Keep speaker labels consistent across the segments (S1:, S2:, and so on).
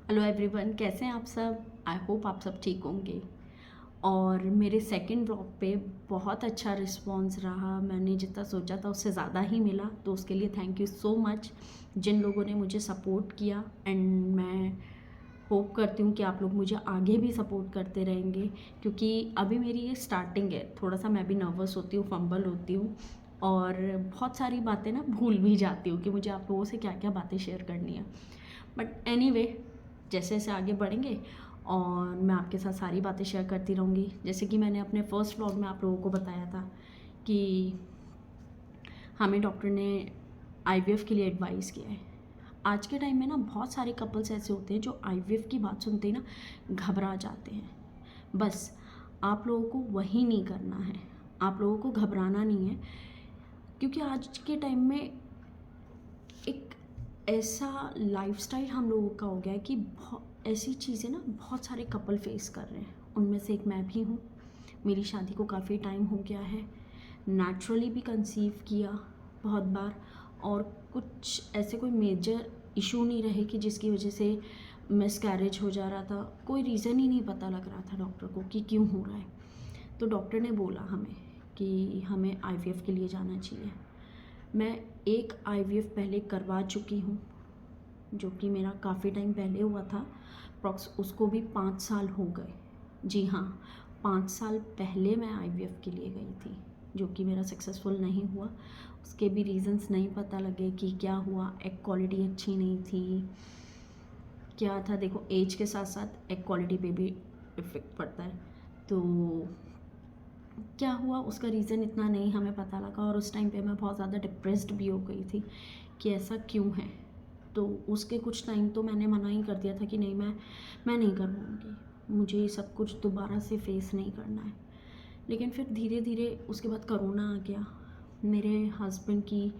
S1: Hello everyone, कैसे हैं आप सब। आई होप आप सब ठीक होंगे। और मेरे सेकंड ब्लॉग पे बहुत अच्छा रिस्पांस रहा। मैंने जितना सोचा था उससे ज़्यादा ही मिला, तो उसके लिए थैंक यू सो मच जिन लोगों ने मुझे सपोर्ट किया। एंड मैं होप करती हूँ कि आप लोग मुझे आगे भी सपोर्ट करते रहेंगे, क्योंकि अभी मेरी ये स्टार्टिंग है। थोड़ा सा मैं भी नर्वस होती हूँ, फंबल होती हूँ और बहुत सारी बातें ना भूल भी जाती हूँ कि मुझे आप लोगों से क्या क्या बातें शेयर करनी है। बट एनीवे, जैसे जैसे आगे बढ़ेंगे और मैं आपके साथ सारी बातें शेयर करती रहूँगी। जैसे कि मैंने अपने फर्स्ट व्लॉग में आप लोगों को बताया था कि हमें डॉक्टर ने आईवीएफ के लिए एडवाइस किया है। आज के टाइम में ना बहुत सारे कपल्स ऐसे होते हैं जो आईवीएफ की बात सुनते ही ना घबरा जाते हैं। बस आप लोगों को वही नहीं करना है, आप लोगों को घबराना नहीं है, क्योंकि आज के टाइम में एक ऐसा लाइफस्टाइल हम लोगों का हो गया है कि बहुत ऐसी चीज़ें ना बहुत सारे कपल फेस कर रहे हैं। उनमें से एक मैं भी हूँ। मेरी शादी को काफ़ी टाइम हो गया है, नेचुरली भी कंसीव किया बहुत बार, और कुछ ऐसे कोई मेजर इशू नहीं रहे कि जिसकी वजह से मिसकैरेज हो जा रहा था। कोई रीज़न ही नहीं पता लग रहा था डॉक्टर को कि क्यों हो रहा है। तो डॉक्टर ने बोला हमें कि हमें आईवीएफ के लिए जाना चाहिए। मैं एक आईवीएफ पहले करवा चुकी हूँ, जो कि मेरा काफ़ी टाइम पहले हुआ था। अप्रॉक्स उसको भी 5 साल हो गए। जी हाँ, 5 साल पहले मैं आईवीएफ के लिए गई थी, जो कि मेरा सक्सेसफुल नहीं हुआ। उसके भी रीज़न्स नहीं पता लगे कि क्या हुआ। एग क्वालिटी अच्छी नहीं थी, क्या था। देखो, एज के साथ साथ एग क्वालिटी पे भी इफ़ेक्ट पड़ता है। तो क्या हुआ उसका रीज़न इतना नहीं हमें पता लगा, और उस टाइम पे मैं बहुत ज़्यादा डिप्रेस्ड भी हो गई थी कि ऐसा क्यों है। तो उसके कुछ टाइम तो मैंने मना ही कर दिया था कि नहीं, मैं नहीं करवाऊँगी, मुझे ये सब कुछ दोबारा से फेस नहीं करना है। लेकिन फिर धीरे धीरे उसके बाद करोना आ गया। मेरे हस्बैंड की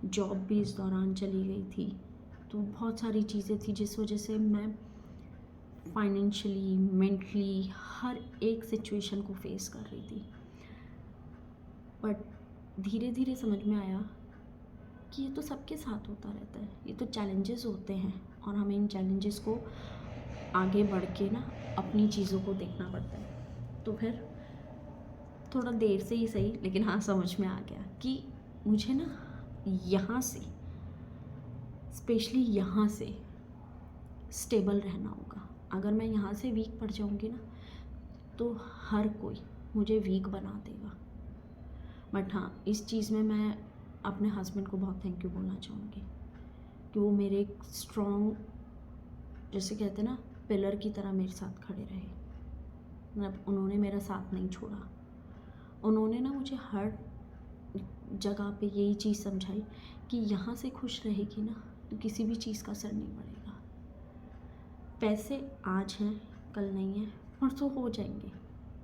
S1: जॉब भी इस दौरान चली गई थी। तो बहुत सारी चीज़ें थी जिस वजह से मैं फाइनेंशियली, मेंटली हर एक सिचुएशन को फेस कर रही थी। बट धीरे धीरे समझ में आया कि ये तो सबके साथ होता रहता है, ये तो चैलेंजेस होते हैं, और हमें इन चैलेंजेस को आगे बढ़ के ना अपनी चीज़ों को देखना पड़ता है। तो फिर थोड़ा देर से ही सही, लेकिन हाँ, समझ में आ गया कि मुझे ना यहाँ से, स्पेशली यहाँ से स्टेबल रहना होगा। अगर मैं यहाँ से वीक पड़ जाऊँगी ना, तो हर कोई मुझे वीक बना देगा। बट हाँ, इस चीज़ में मैं अपने हस्बैंड को बहुत थैंक यू बोलना चाहूँगी कि वो मेरे एक स्ट्रॉन्ग, जैसे कहते हैं ना, पिलर की तरह मेरे साथ खड़े रहे। मतलब उन्होंने मेरा साथ नहीं छोड़ा। उन्होंने ना मुझे हर जगह पे यही चीज़ समझाई कि यहाँ से खुश रहेगी ना, तो किसी भी चीज़ का असर नहीं पड़ेगा। पैसे आज हैं, कल नहीं है, परसों हो जाएंगे।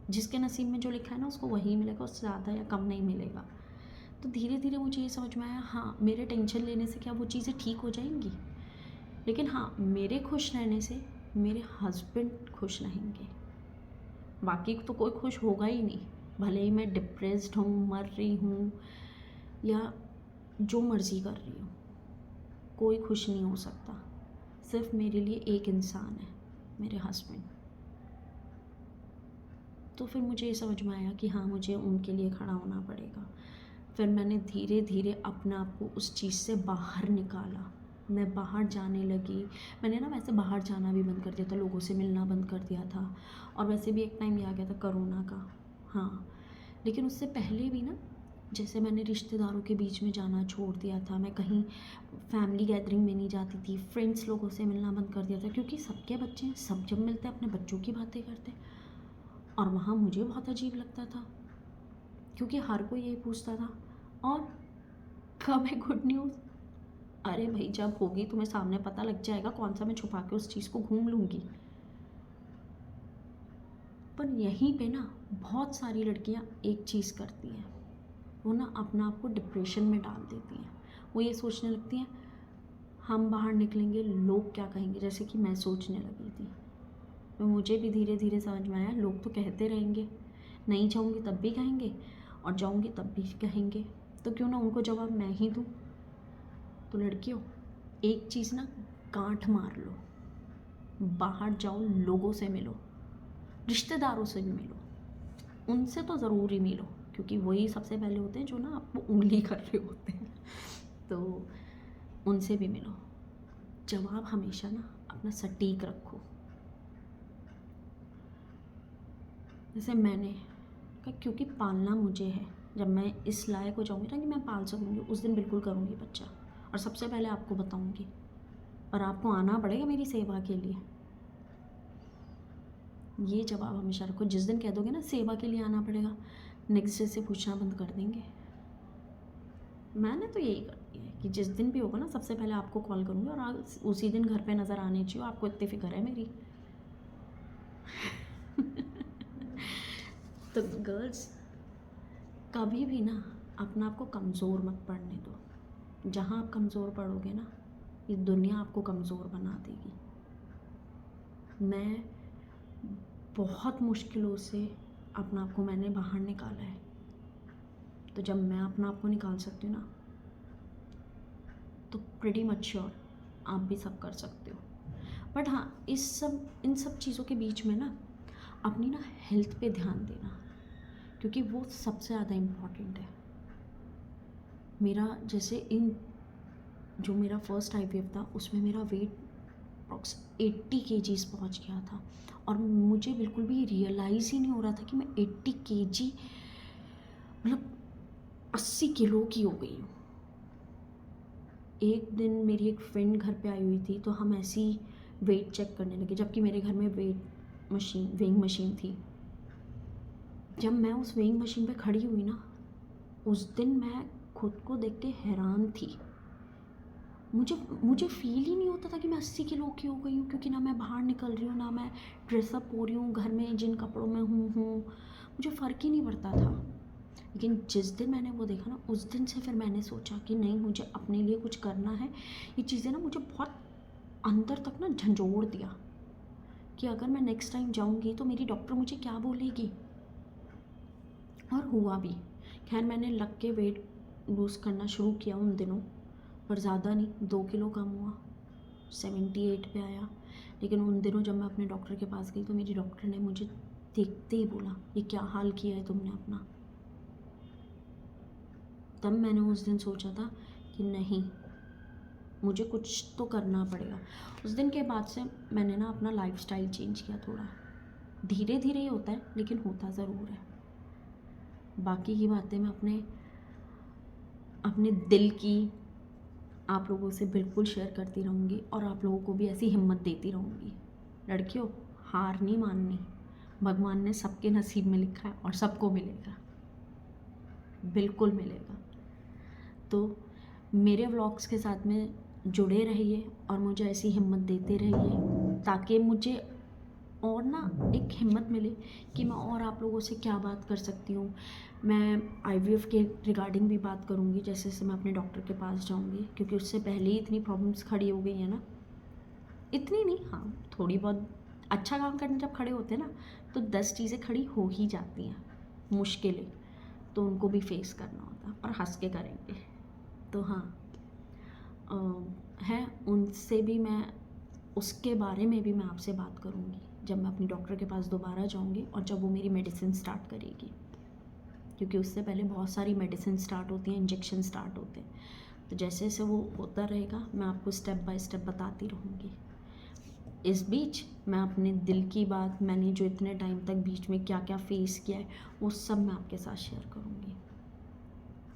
S1: जिसके नसीब में जो लिखा है ना, उसको वही मिलेगा, उससे ज़्यादा या कम नहीं मिलेगा। तो धीरे धीरे मुझे ये समझ में आया, हाँ, मेरे टेंशन लेने से क्या वो चीज़ें ठीक हो जाएंगी, लेकिन हाँ, मेरे खुश रहने से मेरे हस्बैंड खुश रहेंगे। बाकी तो कोई खुश होगा ही नहीं। भले ही मैं डिप्रेस्ड हूँ, मर रही हूँ, या जो मर्ज़ी कर रही हूँ, कोई खुश नहीं हो सकता। सिर्फ मेरे लिए एक इंसान है, मेरे हस्बैंड। तो फिर मुझे ये समझ में आया कि हाँ, मुझे उनके लिए खड़ा होना पड़ेगा। फिर मैंने धीरे धीरे अपने आप को उस चीज़ से बाहर निकाला। मैं बाहर जाने लगी। मैंने ना वैसे बाहर जाना भी बंद कर दिया था, लोगों से मिलना बंद कर दिया था। और वैसे भी एक टाइम ये आ गया था कोरोना का। हाँ, लेकिन उससे पहले भी ना, जैसे मैंने रिश्तेदारों के बीच में जाना छोड़ दिया था। मैं कहीं फैमिली गैदरिंग में नहीं जाती थी। फ्रेंड्स लोगों से मिलना बंद कर दिया था, क्योंकि सबके बच्चे हैं, सब जब मिलते हैं अपने बच्चों की बातें करते हैं। और वहाँ मुझे बहुत अजीब लगता था, क्योंकि हर कोई यही पूछता था, और कब है गुड न्यूज़। अरे भाई, जब होगी तुम्हें सामने पता लग जाएगा, कौन सा मैं छुपा के उस चीज़ को घूम लूँगी। पर यहीं पे ना बहुत सारी लड़कियां एक चीज़ करती हैं, वो ना अपना आप को डिप्रेशन में डाल देती हैं। वो ये सोचने लगती हैं, हम बाहर निकलेंगे लोग क्या कहेंगे, जैसे कि मैं सोचने लगी थी। तो मुझे भी धीरे धीरे समझ में आया, लोग तो कहते रहेंगे, नहीं जाऊँगी तब भी कहेंगे, और जाऊँगी तब भी कहेंगे, तो क्यों ना उनको जवाब मैं ही दूँ। तो लड़कियों, एक चीज़ ना गांठ मार लो, बाहर जाओ, लोगों से मिलो, रिश्तेदारों से भी मिलो, उनसे तो ज़रूर ही मिलो, क्योंकि वही सबसे पहले होते हैं जो ना आपको उंगली कर रहे होते हैं। तो उनसे भी मिलो। जवाब हमेशा ना अपना सटीक रखो। जैसे मैंने कहा, क्योंकि पालना मुझे है, जब मैं इस लायक हो जाऊँगी ना कि मैं पाल सकूँगी, उस दिन बिल्कुल करूँगी बच्चा, और सबसे पहले आपको बताऊँगी, और आपको आना पड़ेगा मेरी सेवा के लिए। ये जवाब हमेशा रखो। जिस दिन कह दोगे ना सेवा के लिए आना पड़ेगा, नेक्स्ट डे से पूछना बंद कर देंगे। मैंने तो यही कर दिया है कि जिस दिन भी होगा ना, सबसे पहले आपको कॉल करूँगी, और आज उसी दिन घर पे नज़र आने चाहिए। आपको इतनी फिक्र है मेरी। तो गर्ल्स, कभी भी ना अपना आपको कमज़ोर मत पड़ने दो। जहाँ आप कमज़ोर पड़ोगे ना, ये दुनिया आपको कमज़ोर बना देगी। मैं बहुत मुश्किलों से अपना आप को मैंने बाहर निकाला है, तो जब मैं अपना आप को निकाल सकती हूँ ना, तो प्रीटी मच श्योर आप भी सब कर सकते हो। बट हाँ, इन सब चीज़ों के बीच में ना अपनी ना हेल्थ पे ध्यान देना, क्योंकि वो सबसे ज़्यादा इम्पॉर्टेंट है। मेरा जैसे जो मेरा फर्स्ट IVF था, उसमें मेरा वेट अप्रॉक्स 80 kgs पहुँच गया था, और मुझे बिल्कुल भी रियलाइज़ ही नहीं हो रहा था कि मैं 80 kg मतलब 80 किलो की हो गई हूँ। एक दिन मेरी एक फ्रेंड घर पे आई हुई थी, तो हम ऐसे ही वेट चेक करने लगे, जबकि मेरे घर में वेइंग मशीन थी। जब मैं उस वेइंग मशीन पे खड़ी हुई ना, उस दिन मैं खुद को देख के हैरान थी। मुझे फील ही नहीं होता था कि मैं 80 किलो की हो गई हूँ, क्योंकि ना मैं बाहर निकल रही हूँ, ना मैं ड्रेसअप हो रही हूँ, घर में जिन कपड़ों में हूँ मुझे फ़र्क ही नहीं पड़ता था। लेकिन जिस दिन मैंने वो देखा ना, उस दिन से फिर मैंने सोचा कि नहीं, मुझे अपने लिए कुछ करना है। ये चीज़ें ना मुझे बहुत अंदर तक ना झंझोड़ दिया कि अगर मैं नेक्स्ट टाइम जाऊँगी तो मेरी डॉक्टर मुझे क्या बोलेगी। और हुआ भी। खैर, मैंने लग के वेट लूज़ करना शुरू किया उन दिनों, पर ज़्यादा नहीं, 2 किलो कम हुआ, 78 पे आया। लेकिन उन दिनों जब मैं अपने डॉक्टर के पास गई, तो मेरी डॉक्टर ने मुझे देखते ही बोला, ये क्या हाल किया है तुमने अपना। तब मैंने उस दिन सोचा था कि नहीं, मुझे कुछ तो करना पड़ेगा। उस दिन के बाद से मैंने ना अपना लाइफस्टाइल चेंज किया थोड़ा। धीरे धीरे ही होता है, लेकिन होता ज़रूर है। बाकी की बातें मैं अपने दिल की आप लोगों से बिल्कुल शेयर करती रहूँगी, और आप लोगों को भी ऐसी हिम्मत देती रहूँगी। लड़कियों, हार नहीं माननी। भगवान ने सबके नसीब में लिखा है, और सबको मिलेगा, बिल्कुल मिलेगा। तो मेरे व्लॉग्स के साथ में जुड़े रहिए, और मुझे ऐसी हिम्मत देते रहिए, ताकि मुझे और ना एक हिम्मत मिले कि मैं और आप लोगों से क्या बात कर सकती हूँ। मैं IVF के रिगार्डिंग भी बात करूँगी, जैसे जैसे मैं अपने डॉक्टर के पास जाऊँगी, क्योंकि उससे पहले ही इतनी प्रॉब्लम्स खड़ी हो गई हैं ना। इतनी नहीं, हाँ, थोड़ी बहुत। अच्छा काम करने जब खड़े होते हैं ना, तो 10 चीज़ें खड़ी हो ही जाती हैं, मुश्किलें, तो उनको भी फेस करना होता है, और हंस के करेंगे। तो हाँ, है, उनसे भी मैं, उसके बारे में भी मैं आपसे बात करूँगी जब मैं अपनी डॉक्टर के पास दोबारा जाऊँगी, और जब वो मेरी मेडिसिन स्टार्ट करेगी, क्योंकि उससे पहले बहुत सारी मेडिसिन स्टार्ट होती हैं, इंजेक्शन स्टार्ट होते हैं। तो जैसे जैसे वो होता रहेगा, मैं आपको स्टेप बाय स्टेप बताती रहूँगी। इस बीच मैं अपने दिल की बात, मैंने जो इतने टाइम तक बीच में क्या क्या फेस किया है, वो सब मैं आपके साथ शेयर करूँगी।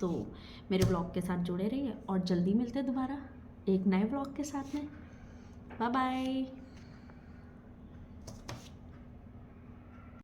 S1: तो मेरे ब्लॉग के साथ जुड़े रहिए, और जल्दी मिलते हैं दोबारा एक नए ब्लॉग के साथ में। Bye bye.